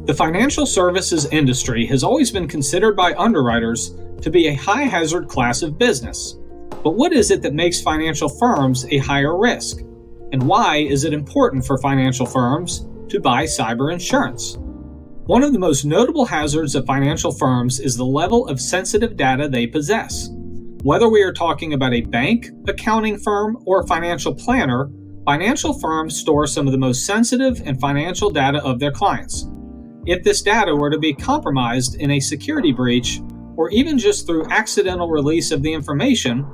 The financial services industry has always been considered by underwriters to be a high-hazard class of business. But what is it that makes financial firms a higher risk? And why is it important for financial firms to buy cyber insurance? One of the most notable hazards of financial firms is the level of sensitive data they possess. Whether we are talking about a bank, accounting firm, or financial planner, financial firms store some of the most sensitive and financial data of their clients. If this data were to be compromised in a security breach, or even just through accidental release of the information,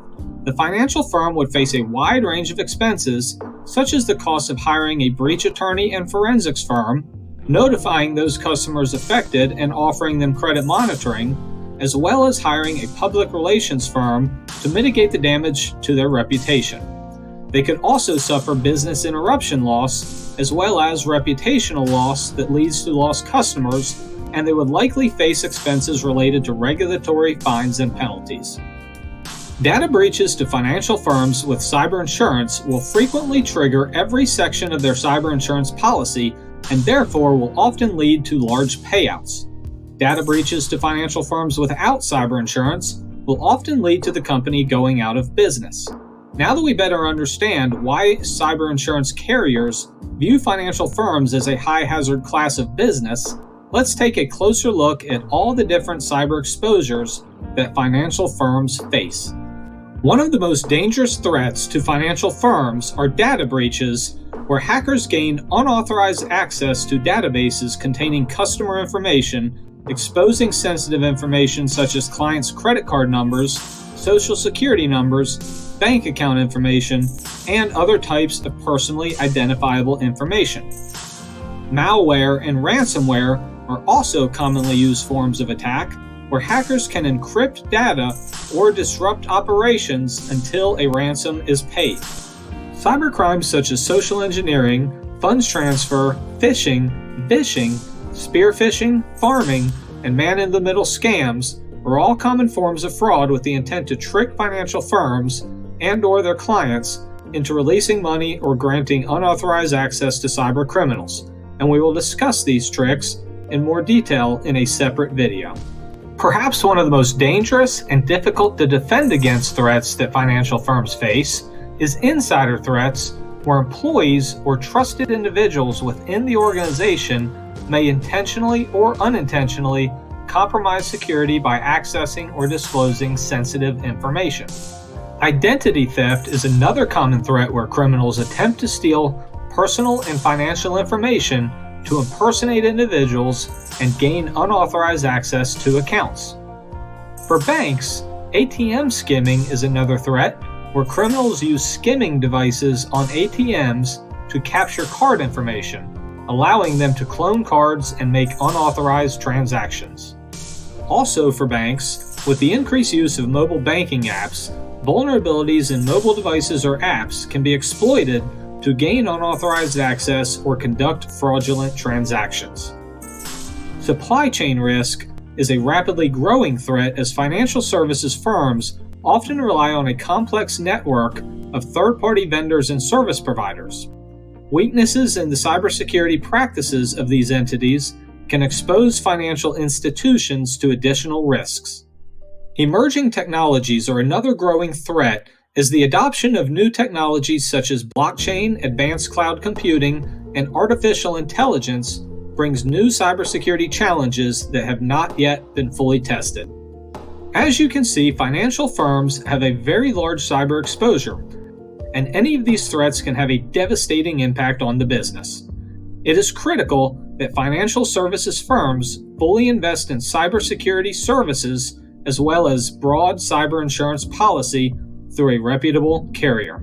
the financial firm would face a wide range of expenses, such as the cost of hiring a breach attorney and forensics firm, notifying those customers affected and offering them credit monitoring, as well as hiring a public relations firm to mitigate the damage to their reputation. They could also suffer business interruption loss, as well as reputational loss that leads to lost customers, and they would likely face expenses related to regulatory fines and penalties. Data breaches to financial firms with cyber insurance will frequently trigger every section of their cyber insurance policy and therefore will often lead to large payouts. Data breaches to financial firms without cyber insurance will often lead to the company going out of business. Now that we better understand why cyber insurance carriers view financial firms as a high-hazard class of business, let's take a closer look at all the different cyber exposures that financial firms face. One of the most dangerous threats to financial firms are data breaches, where hackers gain unauthorized access to databases containing customer information, exposing sensitive information such as clients' credit card numbers, social security numbers, bank account information, and other types of personally identifiable information. Malware and ransomware are also commonly used forms of attack, where hackers can encrypt data or disrupt operations until a ransom is paid. Cybercrimes such as social engineering, funds transfer, phishing, vishing, spear phishing, farming, and man-in-the-middle scams are all common forms of fraud with the intent to trick financial firms and/or their clients into releasing money or granting unauthorized access to cyber criminals, and we will discuss these tricks in more detail in a separate video. Perhaps one of the most dangerous and difficult to defend against threats that financial firms face is insider threats, where employees or trusted individuals within the organization may intentionally or unintentionally compromise security by accessing or disclosing sensitive information. Identity theft is another common threat where criminals attempt to steal personal and financial information to impersonate individuals and gain unauthorized access to accounts. For banks, ATM skimming is another threat where criminals use skimming devices on ATMs to capture card information, allowing them to clone cards and make unauthorized transactions. Also for banks, with the increased use of mobile banking apps, vulnerabilities in mobile devices or apps can be exploited to gain unauthorized access or conduct fraudulent transactions. Supply chain risk is a rapidly growing threat as financial services firms often rely on a complex network of third-party vendors and service providers. Weaknesses in the cybersecurity practices of these entities can expose financial institutions to additional risks. Emerging technologies are another growing threat as the adoption of new technologies such as blockchain, advanced cloud computing, and artificial intelligence brings new cybersecurity challenges that have not yet been fully tested. As you can see, financial firms have a very large cyber exposure, and any of these threats can have a devastating impact on the business. It is critical that financial services firms fully invest in cybersecurity services as well as broad cyber insurance policy through a reputable carrier.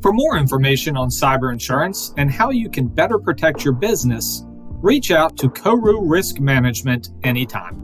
For more information on cyber insurance and how you can better protect your business, reach out to Koru Risk Management anytime.